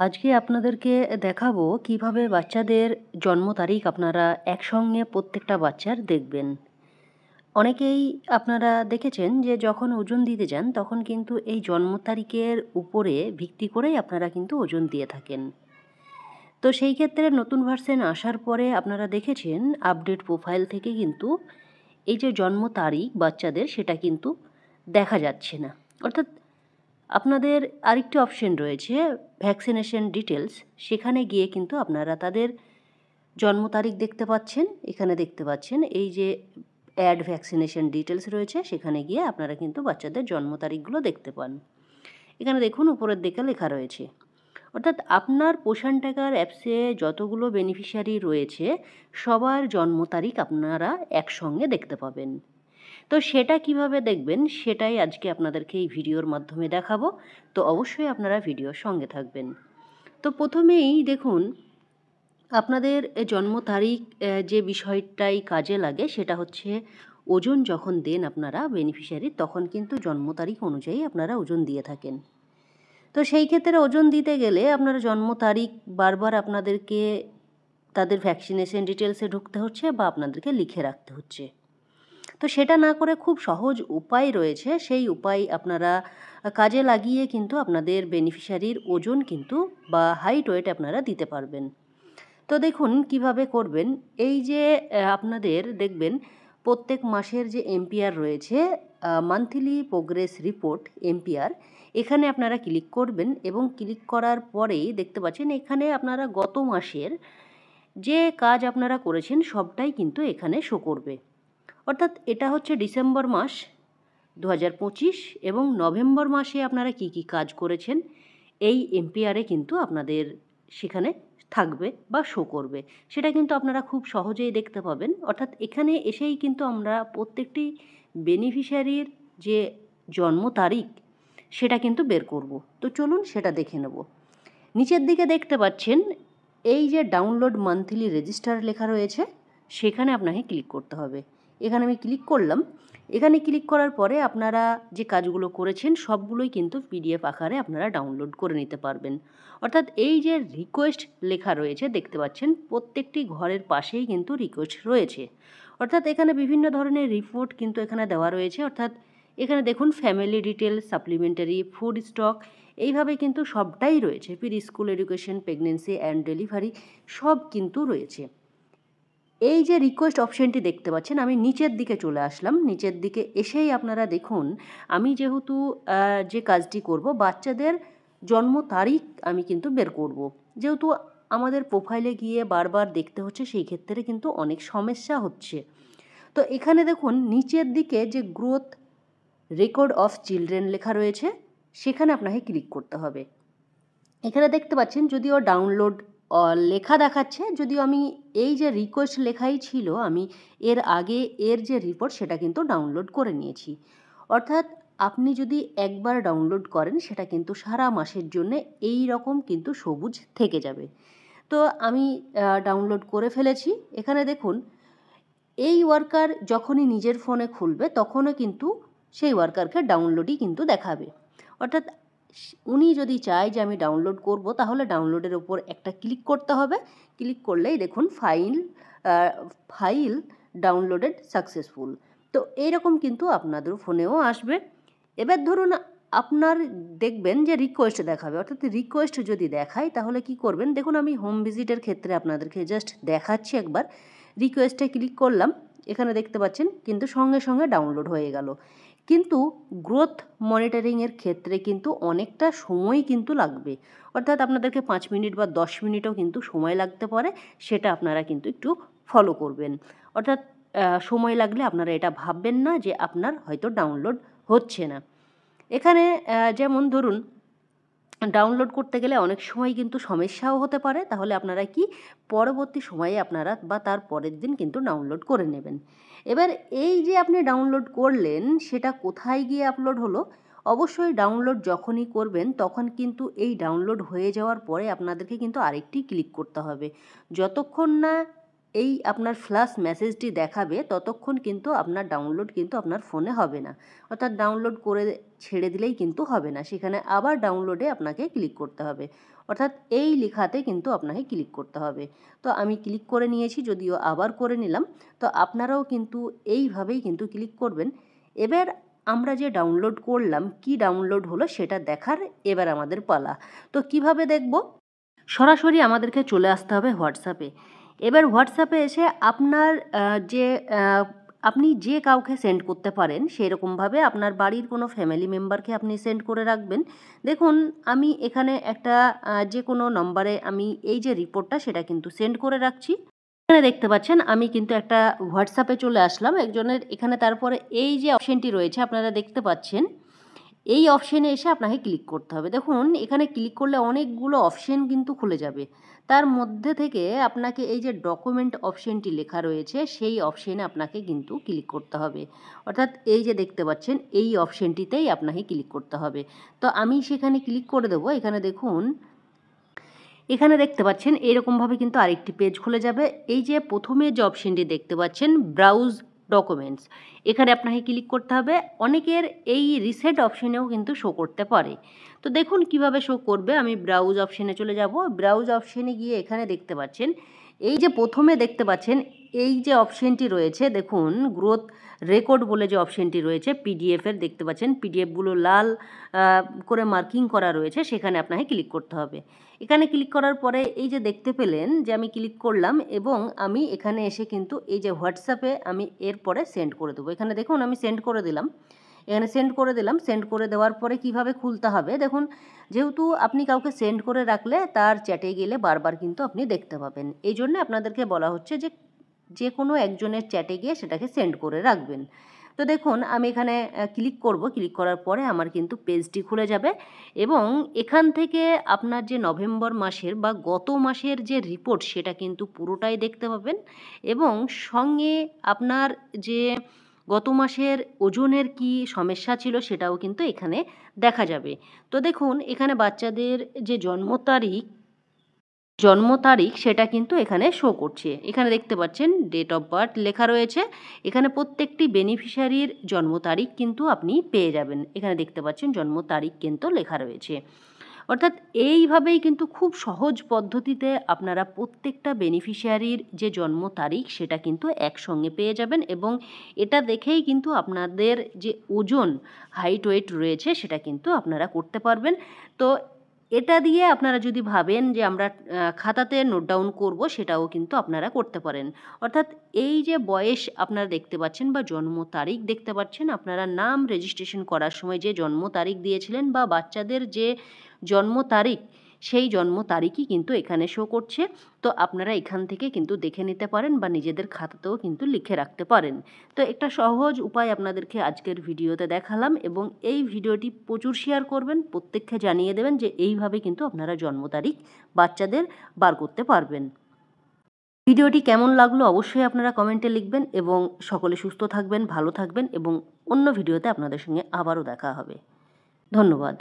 আজকে আপনাদেরকে দেখাবো কিভাবে বাচ্চাদের জন্ম তারিখ আপনারা একসঙ্গে প্রত্যেকটা বাচ্চার দেখবেন। অনেকেই আপনারা দেখেছেন যে যখন ওজন দিতে যান তখন কিন্তু এই জন্ম তারিখের উপরে ভিত্তি করেই আপনারা কিন্তু ওজন দিয়ে থাকেন। তো সেই ক্ষেত্রে নতুন ভার্সন আসার পরে আপনারা দেখেছেন আপডেট প্রোফাইল থেকে কিন্তু এই যে জন্ম তারিখ বাচ্চাদের সেটা কিন্তু দেখা যাচ্ছে না। অর্থাৎ আপনাদের আরেকটি অপশন রয়েছে ভ্যাকসিনেশন ডিটেলস, সেখানে গিয়ে কিন্তু আপনারা তাদের জন্ম তারিখ দেখতে পাচ্ছেন। এখানে দেখতে পাচ্ছেন এই যে অ্যাড ভ্যাকসিনেশন ডিটেলস রয়েছে, সেখানে গিয়ে আপনারা কিন্তু বাচ্চাদের জন্ম তারিখগুলো দেখতে পান। এখানে দেখুন উপরের দিকে লেখা রয়েছে। অর্থাৎ আপনার পোষণ ট্র্যাকার অ্যাপসে যতগুলো বেনিফিশিয়ারি রয়েছে সবার জন্ম তারিখ আপনারা একসঙ্গে দেখতে পাবেন। তো সেটা কিভাবে দেখবেন সেটাই আজকে আপনাদেরকে এই ভিডিওর মাধ্যমে দেখাবো। তো অবশ্যই আপনারা ভিডিওর সঙ্গে থাকবেন। তো প্রথমেই দেখুন আপনাদের জন্ম তারিখ যে বিষয়টাই কাজে লাগে সেটা হচ্ছে ওজন যখন দেন আপনারা বেনিফিশিয়ারি তখন কিন্তু জন্ম তারিখ অনুযায়ী আপনারা ওজন দিয়ে থাকেন। তো সেই ক্ষেত্রে ওজন দিতে গেলে আপনারা জন্ম তারিখ বারবার আপনাদেরকে তাদের ভ্যাকসিনেশন ডিটেলসে ঢুকতে হচ্ছে বা আপনাদেরকে লিখে রাখতে হচ্ছে। তো সেটা না করে খুব সহজ উপায় রয়েছে, সেই উপায় আপনারা কাজে লাগিয়ে কিন্তু আপনাদের বেনিফিশিয়ারির ওজন কিন্তু বা হাইট ওয়েট আপনারা দিতে পারবেন। তো দেখুন কিভাবে করবেন। এই যে আপনাদের দেখবেন প্রত্যেক মাসের যে এমপিআর রয়েছে, মান্থলি প্রোগ্রেস রিপোর্ট এমপিআর, এখানে আপনারা ক্লিক করবেন এবং ক্লিক করার পরেই দেখতে পাচ্ছেন এখানে আপনারা গত মাসের যে কাজ আপনারা করেছেন সবটাই কিন্তু এখানে শো করবে। অর্থাৎ এটা হচ্ছে ডিসেম্বর মাস 2025 এবং নভেম্বর মাসে আপনারা কি কি কাজ করেছেন এই এমপিআরে কিন্তু আপনাদের সেখানে থাকবে বা শো করবে। সেটা কিন্তু আপনারা খুব সহজেই দেখতে পাবেন। অর্থাৎ এখানে এসেই কিন্তু আমরা প্রত্যেকটি বেনিফিশিয়ারির যে জন্ম তারিখ সেটা কিন্তু বের করব। তো চলুন সেটা দেখে নেব। নিচের দিকে দেখতে পাচ্ছেন এই যে ডাউনলোড মান্থলি রেজিস্টার লেখা রয়েছে, সেখানে আপনাকে ক্লিক করতে হবে। এখানে আমি ক্লিক করলাম। এখানে ক্লিক করার পরে আপনারা যে কাজগুলো করেছেন সবগুলোই কিন্তু পিডিএফ আকারে আপনারা ডাউনলোড করে নিতে পারবেন। অর্থাৎ এই যে রিকোয়েস্ট লেখা রয়েছে দেখতে পাচ্ছেন প্রত্যেকটি ঘরের পাশেই কিন্তু রিকোয়েস্ট রয়েছে। অর্থাৎ এখানে বিভিন্ন ধরনের রিপোর্ট কিন্তু এখানে দেওয়া রয়েছে। অর্থাৎ এখানে দেখুন family detail, supplementary, food stock, এইভাবে কিন্তু সবটাই রয়েছে। Pre school education, pregnancy and delivery সব কিন্তু রয়েছে। এই যে রিকোয়েস্ট অপশানটি দেখতে পাচ্ছেন, আমি নিচের দিকে চলে আসলাম। নিচের দিকে এসেই আপনারা দেখুন আমি যেহেতু যে কাজটি করব বাচ্চাদের জন্ম তারিখ আমি কিন্তু বের করব। যেহেতু আমাদের প্রোফাইলে গিয়ে বারবার দেখতে হচ্ছে সেই ক্ষেত্রে কিন্তু অনেক সমস্যা হচ্ছে। তো এখানে দেখুন নিচের দিকে যে গ্রোথ রেকর্ড অফ চিলড্রেন লেখা রয়েছে সেখানে আপনাকে ক্লিক করতে হবে। এখানে দেখতে পাচ্ছেন যদিও ডাউনলোড লেখা দেখাচ্ছে, যদিও আমি এই যে রিকোয়েস্ট লেখাই ছিল আমি এর আগে এর যে রিপোর্ট সেটা কিন্তু ডাউনলোড করে নিয়েছি। অর্থাৎ আপনি যদি একবার ডাউনলোড করেন সেটা কিন্তু সারা মাসের জন্য এই রকম কিন্তু সবুজ থেকে যাবে। তো আমি ডাউনলোড করে ফেলেছি। এখানে দেখুন এই ওয়ার্কার যখনই নিজের ফোনে খুলবে তখনও কিন্তু সেই ওয়ার্কারকে ডাউনলোডই কিন্তু দেখাবে। অর্থাৎ উনি যদি চায় যে আমি ডাউনলোড করব তাহলে ডাউনলোডের ওপর একটা ক্লিক করতে হবে। ক্লিক করলেই দেখুন ফাইল ডাউনলোডেড সাকসেসফুল। তো এইরকম কিন্তু আপনাদের ফোনেও আসবে। এবার ধরুন আপনার দেখবেন যে রিকোয়েস্ট দেখাবে। অর্থাৎ রিকোয়েস্ট যদি দেখায় তাহলে কি করবেন, দেখুন আমি হোম ভিজিটের ক্ষেত্রে আপনাদেরকে জাস্ট দেখাচ্ছি একবার। রিকোয়েস্টে ক্লিক করলাম, এখানে দেখতে পাচ্ছেন কিন্তু সঙ্গে সঙ্গে ডাউনলোড হয়ে গেল। কিন্তু গ্রোথ মনিটরিংয়ের ক্ষেত্রে কিন্তু অনেকটা সময় কিন্তু লাগবে। অর্থাৎ আপনাদেরকে 5 মিনিট বা 10 মিনিটও কিন্তু সময় লাগতে পারে। সেটা আপনারা কিন্তু একটু ফলো করবেন। অর্থাৎ সময় লাগলে আপনারা এটা ভাববেন না যে আপনার হয়তো ডাউনলোড হচ্ছে না। এখানে যেমন ধরুন ডাউনলোড করতে গেলে অনেক সময় কিন্তু সমস্যাও হতে পারে। তাহলে আপনারা কি পরবর্তী সময়ে আপনারা বা তার পরের দিন কিন্তু ডাউনলোড করে নেবেন। এবার এই যে আপনি ডাউনলোড করলেন সেটা কোথায় গিয়ে আপলোড হলো? অবশ্যই ডাউনলোড যখনই করবেন তখন কিন্তু এই ডাউনলোড হয়ে যাওয়ার পরে আপনাদেরকে কিন্তু আরেকটি ক্লিক করতে হবে। যতক্ষণ না এই আপনার ফ্ল্যাশ মেসেজটি দেখাবে ততক্ষণ কিন্তু আপনার ডাউনলোড কিন্তু আপনার ফোনে হবে না। অর্থাৎ ডাউনলোড করে ছেড়ে দিলেই কিন্তু হবে না, সেখানে আবার ডাউনলোডে আপনাকে ক্লিক করতে হবে। অর্থাৎ এই লেখাতে কিন্তু আপনাকে ক্লিক করতে হবে। তো আমি ক্লিক করে নিয়েছি, যদিও আবার করে নিলাম। তো আপনারাও কিন্তু এইভাবেই কিন্তু ক্লিক করবেন। এবার আমরা যে ডাউনলোড করলাম, কি ডাউনলোড হলো সেটা দেখার এবার আমাদের পালা। তো কিভাবে দেখব? সরাসরি আমাদেরকে চলে আসতে হবে হোয়াটসঅ্যাপে। এবার হোয়াটসঅ্যাপে এসে আপনার যে আপনি যে কাউকে সেন্ড করতে পারেন সেরকমভাবে আপনার বাড়ির কোনো ফ্যামিলি মেম্বারকে আপনি সেন্ড করে রাখবেন। দেখুন আমি এখানে একটা যে কোনো নম্বরে আমি এই যে রিপোর্টটা সেটা কিন্তু সেন্ড করে রাখছি। এখানে দেখতে পাচ্ছেন আমি কিন্তু একটা হোয়াটসঅ্যাপে চলে আসলাম একজনের। এখানে তারপরে এই যে অপশনটি রয়েছে আপনারা দেখতে পাচ্ছেন, এই অপশানে এসে আপনাকে ক্লিক করতে হবে। দেখুন এখানে ক্লিক করলে অনেকগুলো অপশন কিন্তু খুলে যাবে। তার মধ্যে থেকে আপনাকে এই যে ডকুমেন্ট অপশনটি লেখা রয়েছে সেই অপশনে আপনাকে কিন্তু ক্লিক করতে হবে। অর্থাৎ এই যে দেখতে পাচ্ছেন এই অপশনটিতেই আপনাকে ক্লিক করতে হবে। তো আমি সেখানে ক্লিক করে দেবো। এখানে দেখুন, এখানে দেখতে পাচ্ছেন এরকমভাবে কিন্তু আরেকটি পেজ খুলে যাবে। এই যে প্রথমে যে অপশনটি দেখতে পাচ্ছেন ব্রাউজ ডকুমেন্টস, এখানে আপনাকে ক্লিক করতে হবে। অনেকের এই রিসেট অপশনেও কিন্তু শো করতে পারে। তো দেখুন কিভাবে শো করবে। আমি ব্রাউজ অপশনে চলে যাব। ব্রাউজ অপশনে গিয়ে এখানে দেখতে পাচ্ছেন এই যে প্রথমে দেখতে পাচ্ছেন এই যে অপশনটি রয়েছে, দেখুন গ্রোথ রেকর্ড বলে যে অপশনটি রয়েছে পিডিএফের, দেখতে পাচ্ছেন পিডিএফগুলো লাল করে মার্কিং করা রয়েছে, সেখানে আপনাকে ক্লিক করতে হবে। এখানে ক্লিক করার পরে এই যে দেখতে পেলেন যে আমি ক্লিক করলাম এবং আমি এখানে এসে কিন্তু এই যে হোয়াটসঅ্যাপে আমি এরপরে সেন্ড করে দেবো। এখানে দেখুন আমি সেন্ড করে দিলাম। এখানে সেন্ড করে দিলাম। সেন্ড করে দেওয়ার পরে কিভাবে খুলতে হবে দেখুন, যেহেতু আপনি কাউকে সেন্ড করে রাখলে তার চ্যাটে গেলে বারবার কিন্তু আপনি দেখতে পাবেন। এই জন্য আপনাদেরকে বলা হচ্ছে যে যে কোনো একজনের চ্যাটে গিয়ে সেটাকে সেন্ড করে রাখবেন। তো দেখুন আমি এখানে ক্লিক করব। ক্লিক করার পরে আমার কিন্তু পেজটি খুলে যাবে এবং এখান থেকে আপনার যে নভেম্বর মাসের বা গত মাসের যে রিপোর্ট সেটা কিন্তু পুরোটাই দেখতে পাবেন এবং সঙ্গে আপনার যে গত মাসের ওজনের কি সমস্যা ছিল সেটাও কিন্তু এখানে দেখা যাবে। তো দেখুন এখানে বাচ্চাদের যে জন্ম তারিখ সেটা কিন্তু এখানে শো করছে। এখানে দেখতে পাচ্ছেন ডেট অফ বার্থ লেখা রয়েছে। এখানে প্রত্যেকটি বেনিফিশিয়ারির জন্ম তারিখ কিন্তু আপনি পেয়ে যাবেন। এখানে দেখতে পাচ্ছেন জন্ম তারিখ কিন্তু লেখা রয়েছে। অর্থাৎ এইভাবেই কিন্তু খুব সহজ পদ্ধতিতে আপনারা প্রত্যেকটা বেনিফিশিয়ারির যে জন্ম তারিখ সেটা কিন্তু একসঙ্গে পেয়ে যাবেন এবং এটা দেখেই কিন্তু আপনাদের যে ওজন হাইট ওয়েট রয়েছে সেটা কিন্তু আপনারা করতে পারবেন। তো এটা দিয়ে আপনারা যদি ভাবেন যে আমরা খাতাতে নোট ডাউন করব, সেটাও কিন্তু আপনারা করতে পারেন। অর্থাৎ এই যে বয়স আপনারা দেখতে পাচ্ছেন বা জন্ম তারিখ দেখতে পাচ্ছেন, আপনারা নাম রেজিস্ট্রেশন করার সময় যে জন্ম তারিখ দিয়েছিলেন বা বাচ্চাদের যে জন্ম তারিখ, সেই জন্ম তারিখই কিন্তু এখানে শো করছে। তো আপনারা এখান থেকে কিন্তু দেখে নিতে পারেন বা নিজেদের খাতাতেও কিন্তু লিখে রাখতে পারেন। তো একটা সহজ উপায় আপনাদেরকে আজকের ভিডিওতে দেখালাম এবং এই ভিডিওটি প্রচুর শেয়ার করবেন, প্রত্যেককে জানিয়ে দেবেন যে এইভাবে কিন্তু আপনারা জন্ম তারিখ বাচ্চাদের বার করতে পারবেন। ভিডিওটি কেমন লাগলো অবশ্যই আপনারা কমেন্টে লিখবেন এবং সকলে সুস্থ থাকবেন, ভালো থাকবেন এবং অন্য ভিডিওতে আপনাদের সঙ্গে আবারও দেখা হবে। ধন্যবাদ।